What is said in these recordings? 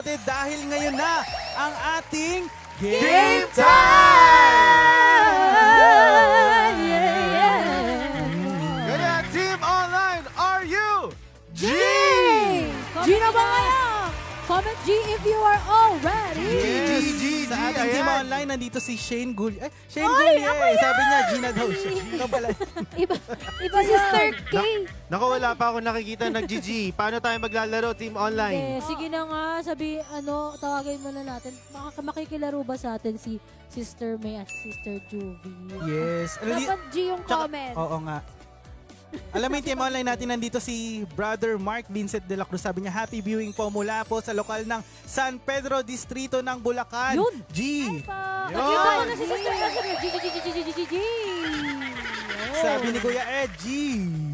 Dahil ngayon na ang ating Game time! Kaya Team Online, are you G? Gina ba kayo? Comment G if you are all ready. G. Sa ating Team Ayan. Online, nandito si Shane Gulli. Ay, Shane Oy, Gulli ako eh. yan! Sabi niya, Gina daw siya. Ikaw pala. Iba Sister K. Naku, wala pa ako nakikita nag-GG. Paano tayo maglalaro, Team Online? Sige na nga, tawagin muna natin. Makikilaro ba sa atin si Sister May at Sister Juvie? Yes. Dapat G yung Tsaka- comment. Oo nga. Alam mo yung Team Online natin, nandito si Brother Mark Vincent de la Cruz. Sabi niya, happy viewing po mula po sa lokal ng San Pedro Distrito ng Bulacan. Yun. G. Pa. Yun. Nakita ko na si Sister Elsa. G. Sabi ni Kuya Ed, G.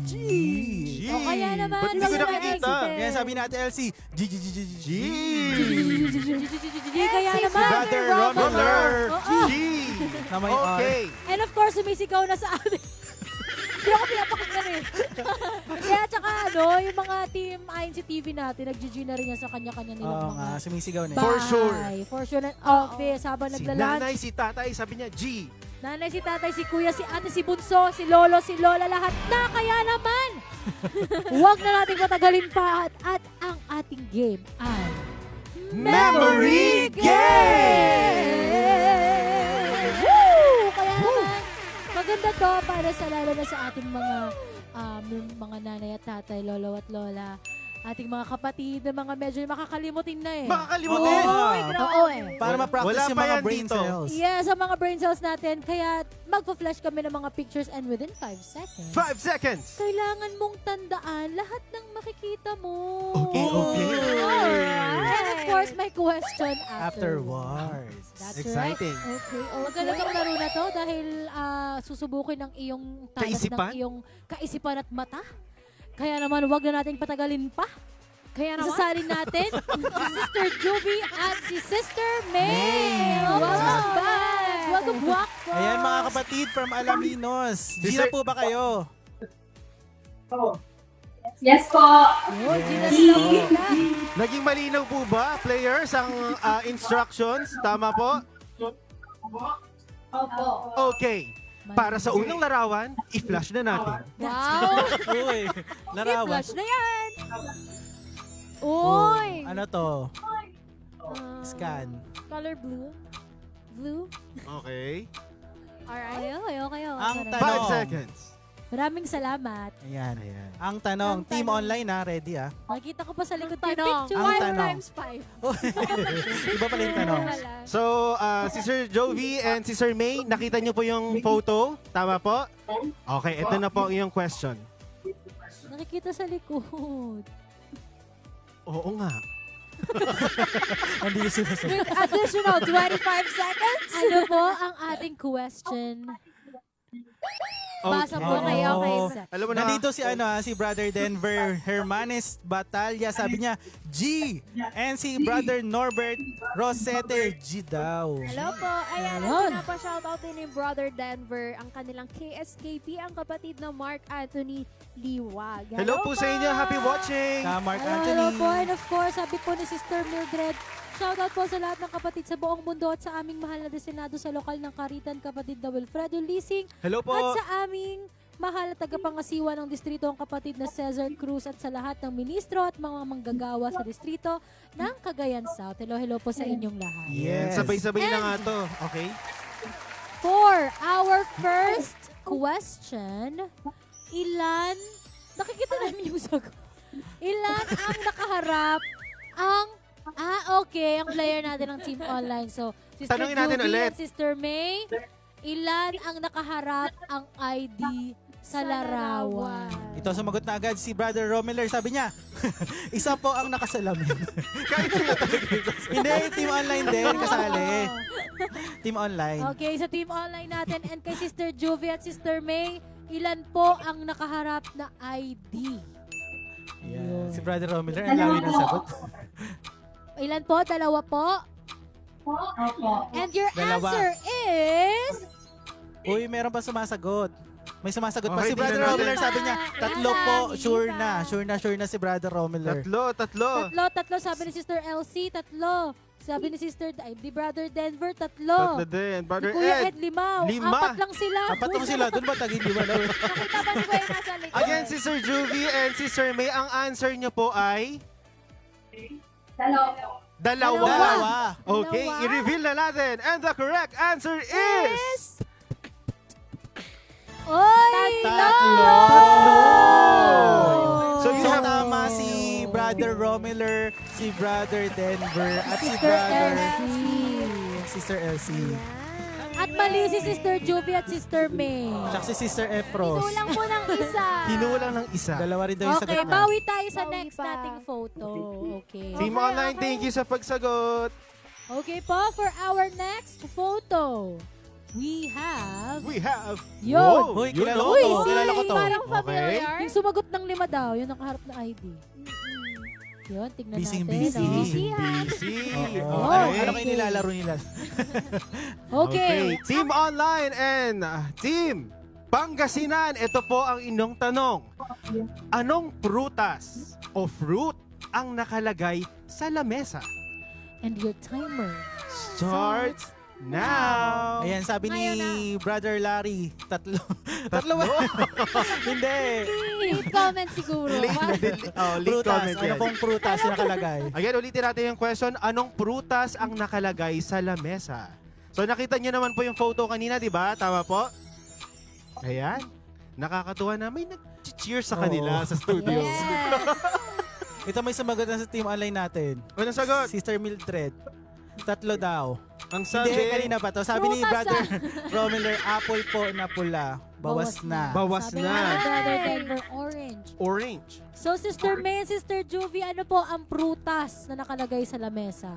G. O kaya naman. Ba't hindi ko nakikita? Kaya sabi natin, Elsie, G. G. Kaya Si naman. Brother Roller. Roller. Oo. G. Na may R. Okay. And of course, sumisigaw na sa amin. Hindi ako pinapakinggan eh. Kaya tsaka yung mga team INC TV natin, nag-GG na rin yan sa kanya-kanya nilang Oo mga nga, sumisigaw na. For sure. For sure na office habang Si nagla-lunch. nanay, si tatay, sabi niya G. Nanay, si tatay, si kuya, si ate, si bunso, si lolo, si lola, lahat na. Kaya naman, huwag na nating patagalin pa at ang ating game ay Memory Game! Woo! Kaya naman, maganda to para sa lalo na sa ating mga nanay at tatay, lolo at lola, ating mga kapatid na mga medyo makakalimutin na eh. Makakalimutin. Oo eh. Para ma-practice Wala yung pa mga yan brain dito. cells. Yes, sa mga brain cells natin. Kaya magpa-flash kami ng mga pictures and within 5 seconds. 5 seconds. Kailangan mong tandaan lahat ng makikita mo. Okay. Alright. And of course, may question Afterwards. That's Exciting. right. Okay. Maganda tong laro na to dahil susubukin ng iyong talas Kaisipan? ng iyong kaisipan at mata. Kaya naman, wag na nating patagalin pa. Kaya naman? Isasalin natin si Sister Juvie at si Sister May. May. Welcome back. Welcome back. Ayan mga kapatid from Alaminos. Gina Sister- po ba kayo? Yes po. Oh, Gina sila. Naging malinaw po ba, players, ang instructions? Tama po? Opo. Okay. Para sa unang larawan, i-flash na natin. Wow. Uy, larawan. I-flash na yan. Uy. Ano to? Ah, Scan. Color blue. Blue. Okay. Alright. Okay. Ang 5 tanong. seconds. Maraming salamat. Ayan. Ayan. Ang tanong, Ang team tanong. online ha, ready ha? Nakita ko pa sa likod yung Tanong. picture. Ang 5 tanong. times 5. Iba pala yung tanong. So, si Sir Jovi and si Sir May, nakita niyo po yung photo? Tama po? Okay, ito na po yung question. Nakikita sa likod. Oo nga. Hindi ko sinasabi. With additional 25 seconds. Ano po ang ating question? Basa po Okay. kayo kay Oo. Seth. Alam mo na, Nandito si Brother Denver Hermanes Batalya. Sabi niya, G. And si Brother Norbert Rosete, G daw. Hello po. Ayan, Ayun. pinapa-shoutout din ni Brother Denver, ang kanilang KSKP, ang kapatid na Mark Anthony Liwag. hello po sa inyo. Happy watching. Ka Mark Hello Anthony. po. And of course, sabi po ni Sister Mildred, shoutout po sa lahat ng kapatid sa buong mundo at sa aming mahal na desenado sa lokal ng Karitan, kapatid na Wilfredo Lising, Hello po. at sa aming mahal na tagapangasiwa ng distrito ang kapatid na Cesar Cruz at sa lahat ng ministro at mga manggagawa sa distrito ng Cagayan South. Hello po sa inyong lahat. Yes. Sabay-sabay na nga to. Okay? For our first question, nakikita namin yung sagot. Ilan ang nakaharap okay, ang player natin ng Team Online. So, Sister Tanungin natin Juvie ulit. and Sister May, ilan ang nakaharap ang ID sa larawan? Ito sumagot na agad si Brother Romeler. Sabi niya, isa po ang nakasalamin. Kahit sila talaga. Hindi, team online din kasali. Team online. Okay, sa Team Online natin and kay Sister Juvie at Sister May, ilan po ang nakaharap na ID? Yan. Si Brother Romeler, ang lawi ng sagot. Ilan po? Dalawa po? Opo. And your Dalawa. answer is... Uy, meron pa sumasagot. May sumasagot pa Okay, si Brother tingnan natin. Romuler. Sabi niya, Wala. tatlo po. Wala. Sure na si Brother Romuler. Tatlo. Tatlo, sabi ni Sister Elsie, tatlo. Sabi ni di Brother Denver, tatlo. Tatlo din. Ni Brother Kuya Ed. Ed, lima. Lima. Apat lang sila. Apat lang sila. Doon ba tagin di ba? Nakita ba ni Kuya nasa likod? Again, Sister Juvie and Sister May, ang answer nyo po ay... Dalawa. Dalawa. Okay, Dalawa. i-reveal na natin. And the correct answer is... Oy! Tatlo. So So, you have... tama si Brother Romuler, si Brother Denver, at si Sister Brother Elsie. Sister Elsie. At mali si Sister Juvie at Sister May. Tsaka si Sister Efros. Kulang po ng isa. Kinulang ng isa. Dalawa rin daw yung Okay, sagot na. bawi tayo sa Bawi next pa. nating photo. Okay. Team Okay, Online, okay. thank you sa pagsagot. Okay po, for our next photo, we have... Wow, Yun. Hoy, yun, kilala oh. ko Uy, to. si- Kilala ko to. Parang Okay. familiar. Yung sumagot ng 5 daw, yung nakaharap na ID. Yun, tignan Busy, natin. busy. no? Busy. Busy. Oo. Okay. Ano kayo nilalaro nila? Okay. Team Online and Team Pangasinan, ito po ang inyong tanong. Anong prutas o fruit ang nakalagay sa lamesa? And your timer. Starts now. Ayan, sabi ni Ngayon Brother Larry, tatlo. Tatlo ba? Hindi. Leave comment siguro. Late Prutas. comment Ano yan. pong prutas yung nakalagay? Again, ulitin natin yung question. Anong prutas ang nakalagay sa lamesa? So nakita nyo naman po yung photo kanina, di ba? Tama po? Ayan. Nakakatuwa na may nag-cheer sa kanila Oo. sa studio. Yes. Ito may sumagot na sa team online natin. Anong sagot? Sister Mildred. Tatlo daw. Ang sabi, Hindi, kanina pa to. Sabi ni Prutas, Brother Romuler, apple po na pula. Bawas na. Bawas Sabi na. ni Brother Denver, orange. Orange. So, Sister May and Sister Juvie, ano po ang prutas na nakalagay sa lamesa?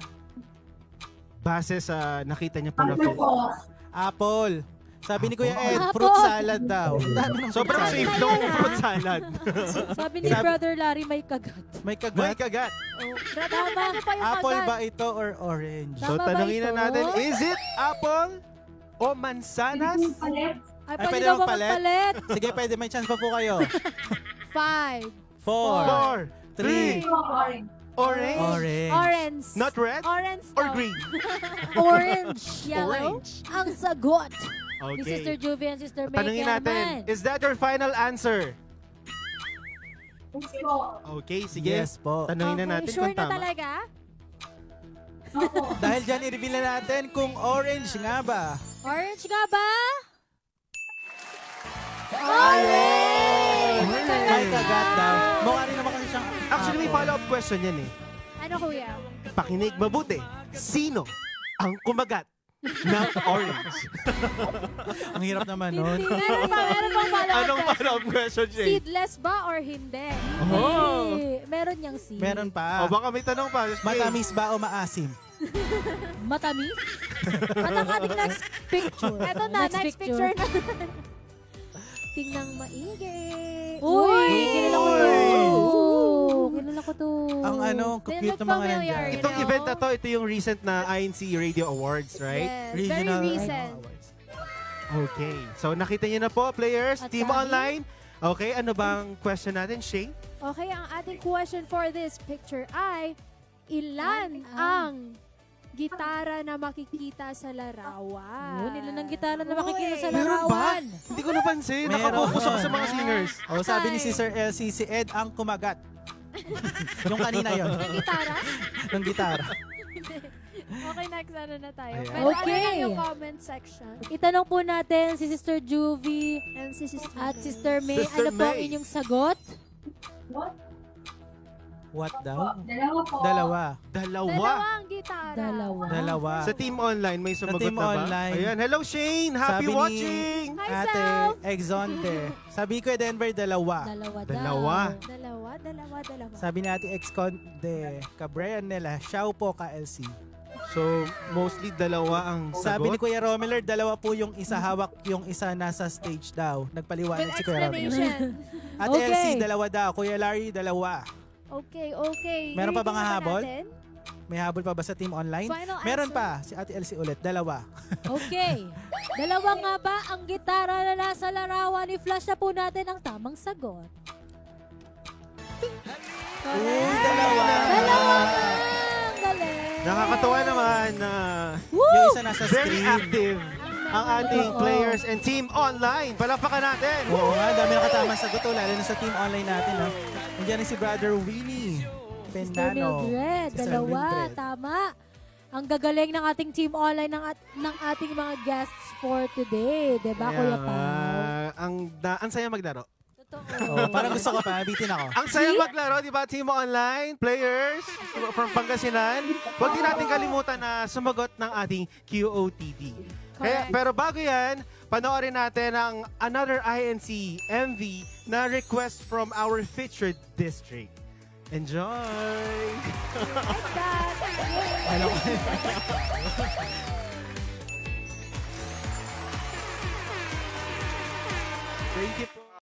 Base sa nakita niyo po na photo. Apple. Sabi ni Kuya Ed, Apple. fruit salad daw. Dami ng fruit Sobrang salad. safe nung fruit salad. Sabi ni Sabi- Brother Larry, may kagat. May May kagat. kagat. Brother, ano pa yung Apple kagat? ba ito or orange? So Tama ba tanongin na ito? natin, is it apple o mansanas? Ay, pwede pwede daw bang ba palit? magpalit? Sige, pwede. May chance pa po kayo. 5. 4, 4, 3, 3, orange, orange. Orange. not red, Orange or daw. green? Orange. Yellow. Orange. Ang sagot ni Sister Okay. Juvie and Sister May. Tanungin Kaya natin, naman. is that your final answer? Okay, sige. Yes po. Tanungin na natin Sure kung na tama. talaga? Dahil dyan, i-reveal na natin kung orange nga ba. Orange nga ba? May kagat daw. Mukha rin naman kasi siyang Actually, may apple. follow-up question yan eh. Ano kuya? Pakinig mabuti. Sino ang kumagat ng orange? Ang hirap naman nun. Meron pang follow-up Anong question. follow-up question, Jay? Seedless ba or hindi? Oh. Hindi. Meron niyang seed. Meron O pa. baka may tanong pa. Jay. Matamis ba o maasim? Matamis? At ang ating next picture. Eto na, next picture na. Tingnan maigi. Uy! Kilala ko to. Uy! Kilala ko to. Ang ano, They cute look ng mga familiar, nandyan. you Itong know? event na to, ito yung recent na INC Radio Awards, right? Yes, Regional very recent. awards. Okay. So nakita niyo na po, players, At Team sabi? Online. Okay, ano bang question natin, Shay? Okay, ang ating question for this picture ay, ilan Ang- ang gitara na makikita sa larawan? Yun, ilan ang gitara na makikita sa Meron ba? larawan? Hindi ko napansin. Meron. Nakapokus ako sa mga singers. O, sabi ni Ay. Sister Elsie, si Ed ang kumagat. Yung kanina yon, Ang gitara? ng gitara. Okay, next ano na tayo. Ayan. Pero Okay. ano lang yung comment section? Itanong po natin si Sister Juvie And si Sister at Sister May. Sister Ano po ang May. inyong sagot? What daw? Dalawa. Dalawa. ang gitara. Dalawa. Dalawa. Sa Team Online, may sumagot Team na ba? Online. Ayan. Hello, Shane. Happy Sabi ni- watching. Hi, Ate Self. Exonte. Sabi ko Denver, dalawa. Dalawa daw. Dalawa. Dalawa. Sabi ni Ate Exconde, Cabrera nila, Xiao po ka LC. So, mostly dalawa ang Sabi ni sagot. Kuya Romuler, dalawa po yung isa hawak, yung isa nasa stage daw. Nagpaliwanag With si Kuya Romuler. explanation. Ate Okay. LC, dalawa daw. Kuya Larry, dalawa. Okay. Meron pa bang I-review hahabol? natin. May habol pa ba sa Team Online? Final Meron answer. pa, si Ate Elsie ulit, dalawa. Okay. Dalawa nga ba ang gitara na nasa larawan? I-flash na po natin ang tamang sagot. Uy, dalawa. Dalawa nga! Ang galing! Nakakatuwa naman na Yung isa nasa very screen. active ang ating Oo. players and team online. Palakpakan natin. Oo nga, dami nakatamang sagot to, lalo na sa Team Online natin. Ha? Nandiyan rin si Brother Winnie Sister Pendano. Mildred, Sister dalawa, Mildred. tama. Ang gagaling ng ating team online ng ating mga guests for today. Diba, Kuya Pao? Ang saya maglaro. Oh, parang gusto ko pa, bitin ako. Ang saya maglaro, di ba? Team online, players from Pangasinan. Huwag din natin kalimutan na sumagot ng ating QOTD. Correct. Pero bago yan, panoorin natin ang another INC MV na request from our featured district. Enjoy! Ano ko? Thank you